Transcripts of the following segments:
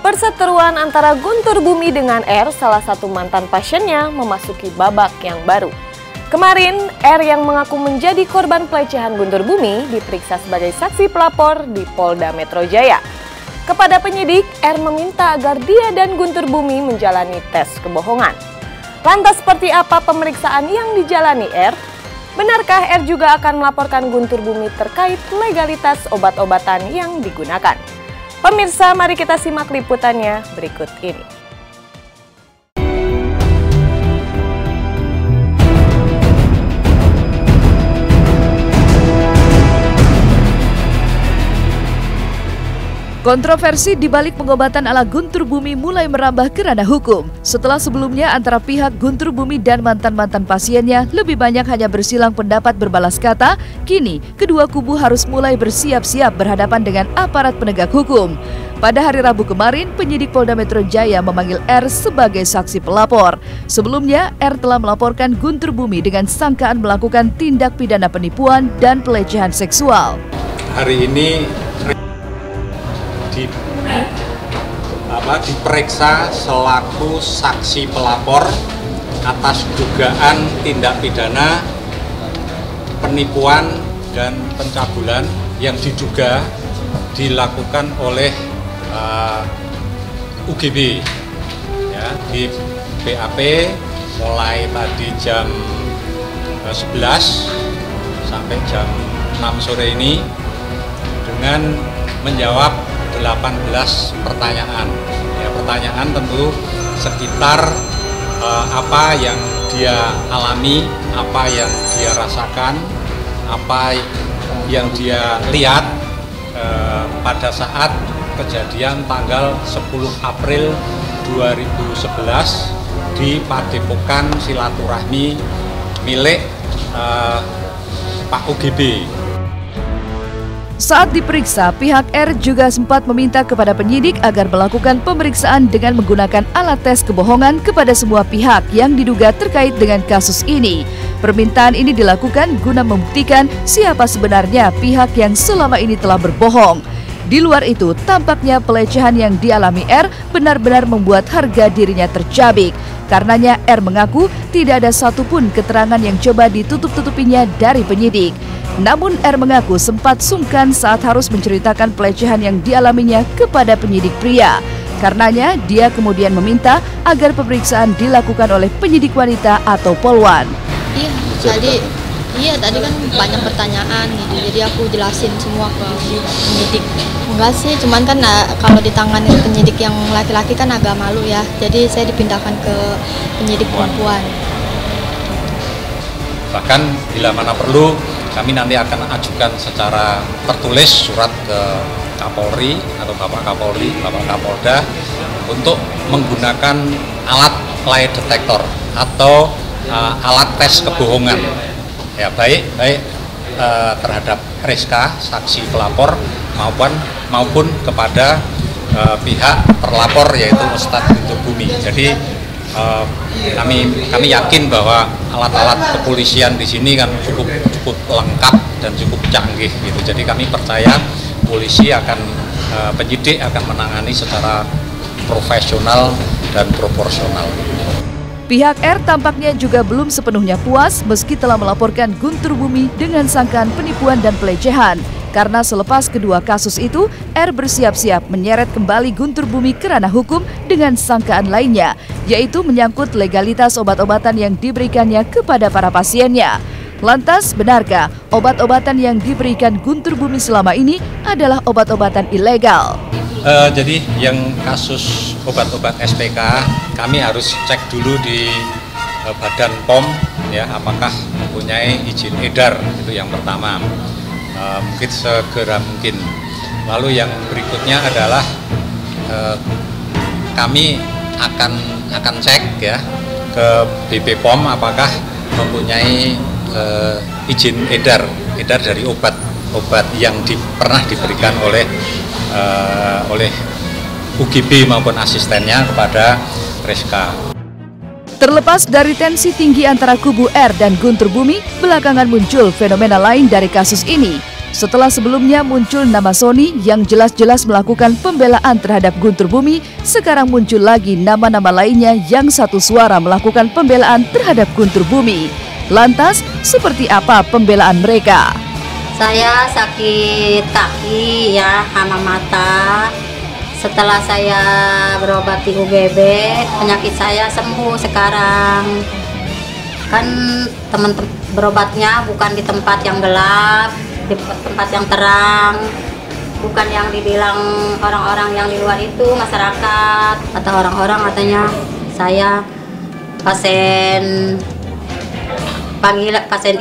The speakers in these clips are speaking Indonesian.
Perseteruan antara Guntur Bumi dengan R, salah satu mantan pasiennya, memasuki babak yang baru. Kemarin, R yang mengaku menjadi korban pelecehan Guntur Bumi diperiksa sebagai saksi pelapor di Polda Metro Jaya. Kepada penyidik, R meminta agar dia dan Guntur Bumi menjalani tes kebohongan. Lantas seperti apa pemeriksaan yang dijalani R? Benarkah R juga akan melaporkan Guntur Bumi terkait legalitas obat-obatan yang digunakan? Pemirsa, mari kita simak liputannya berikut ini. Kontroversi di balik pengobatan ala Guntur Bumi mulai merambah ke ranah hukum. Setelah sebelumnya antara pihak Guntur Bumi dan mantan-mantan pasiennya lebih banyak hanya bersilang pendapat berbalas kata, kini kedua kubu harus mulai bersiap-siap berhadapan dengan aparat penegak hukum. Pada hari Rabu kemarin, penyidik Polda Metro Jaya memanggil R sebagai saksi pelapor. Sebelumnya, R telah melaporkan Guntur Bumi dengan sangkaan melakukan tindak pidana penipuan dan pelecehan seksual. Hari ini diperiksa selaku saksi pelapor atas dugaan tindak pidana penipuan dan pencabulan yang diduga dilakukan oleh UGB ya, di BAP mulai tadi jam 11 sampai jam 6 sore ini dengan menjawab 18 pertanyaan. Ya, pertanyaan tentu sekitar apa yang dia alami, apa yang dia rasakan, apa yang dia lihat pada saat kejadian tanggal 10 April 2011 di Padepokan Silaturahmi milik Pak UGB. Saat diperiksa, pihak R juga sempat meminta kepada penyidik agar melakukan pemeriksaan dengan menggunakan alat tes kebohongan kepada semua pihak yang diduga terkait dengan kasus ini. Permintaan ini dilakukan guna membuktikan siapa sebenarnya pihak yang selama ini telah berbohong. Di luar itu, tampaknya pelecehan yang dialami R benar-benar membuat harga dirinya tercabik. Karenanya R mengaku tidak ada satupun keterangan yang coba ditutup-tutupinya dari penyidik. Namun R mengaku sempat sungkan saat harus menceritakan pelecehan yang dialaminya kepada penyidik pria. Karenanya dia kemudian meminta agar pemeriksaan dilakukan oleh penyidik wanita atau polwan. Tadi kan banyak pertanyaan gitu, jadi aku jelasin semua ke penyidik. Enggak sih, cuman kan kalau ditangani penyidik yang laki-laki kan agak malu ya, jadi saya dipindahkan ke penyidik perempuan. Bahkan bila mana perlu, kami nanti akan ajukan secara tertulis surat ke Kapolri atau Bapak Kapolri, Bapak Kapolda untuk menggunakan alat lie detector atau alat tes kebohongan. Ya, baik terhadap Rizka, saksi pelapor maupun kepada pihak terlapor yaitu Ustadz Guntur Bumi. Jadi kami yakin bahwa alat-alat kepolisian di sini kan cukup lengkap dan cukup canggih gitu. Jadi kami percaya polisi penyidik akan menangani secara profesional dan proporsional. Pihak R tampaknya juga belum sepenuhnya puas meski telah melaporkan Guntur Bumi dengan sangkaan penipuan dan pelecehan. Karena selepas kedua kasus itu, R bersiap-siap menyeret kembali Guntur Bumi ke ranah hukum dengan sangkaan lainnya, yaitu menyangkut legalitas obat-obatan yang diberikannya kepada para pasiennya. Lantas, benarkah obat-obatan yang diberikan Guntur Bumi selama ini adalah obat-obatan ilegal? Jadi yang kasus obat-obat SPK kami harus cek dulu di Badan POM ya, apakah mempunyai izin edar, itu yang pertama. Mungkin segera mungkin. Lalu yang berikutnya adalah kami akan cek ya ke BP POM apakah mempunyai izin edar dari obat yang pernah diberikan oleh UGB maupun asistennya kepada Rizka. Terlepas dari tensi tinggi antara kubu R dan Guntur Bumi, belakangan muncul fenomena lain dari kasus ini. Setelah sebelumnya muncul nama Sony yang jelas-jelas melakukan pembelaan terhadap Guntur Bumi, sekarang muncul lagi nama-nama lainnya yang satu suara melakukan pembelaan terhadap Guntur Bumi. Lantas, seperti apa pembelaan mereka? Saya sakit kaki ya, sama mata. Setelah saya berobat di UGB, penyakit saya sembuh sekarang. Kan teman-teman berobatnya bukan di tempat yang gelap, di tempat yang terang, bukan yang dibilang orang-orang yang di luar itu, masyarakat. Kata orang-orang katanya saya pasien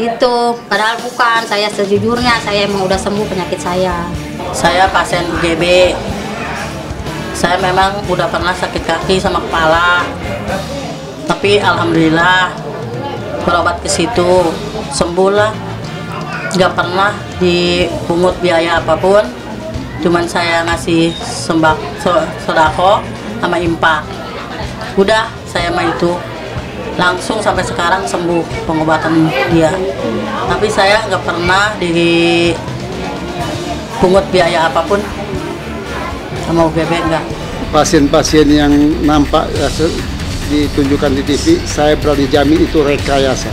itu, padahal bukan. Saya sejujurnya saya emang udah sembuh penyakit saya. Saya pasien UGB. Saya memang udah pernah sakit kaki sama kepala, tapi alhamdulillah berobat ke situ sembuh lah. Nggak pernah dipungut biaya apapun, cuman saya ngasih sodako sama impak. Udah saya mah itu langsung sampai sekarang sembuh pengobatan dia. Tapi saya nggak pernah dipungut biaya apapun sama UGB, enggak. Pasien-pasien yang nampak ditunjukkan di TV, saya berani jamin itu rekayasa.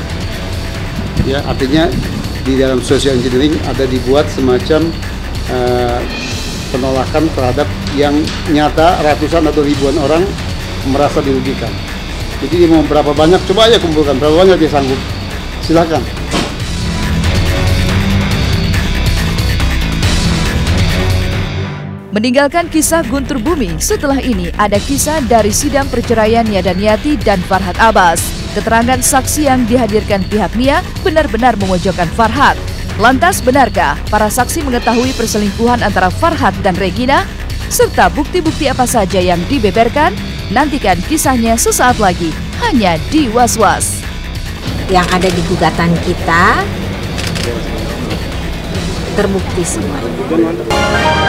Ya, artinya di dalam social engineering ada dibuat semacam penolakan terhadap yang nyata ratusan atau ribuan orang merasa dirugikan. Jadi dia mau berapa banyak, coba aja kumpulkan, berapa banyak dia sanggup. Silakan. Meninggalkan kisah Guntur Bumi, setelah ini ada kisah dari sidang perceraian Nia Daniati dan Farhad Abbas. Keterangan saksi yang dihadirkan pihak Nia benar-benar memojokkan Farhad. Lantas benarkah para saksi mengetahui perselingkuhan antara Farhad dan Regina? Serta bukti-bukti apa saja yang dibeberkan? Nantikan kisahnya sesaat lagi, hanya di Was-Was. Yang ada di gugatan kita terbukti semuanya.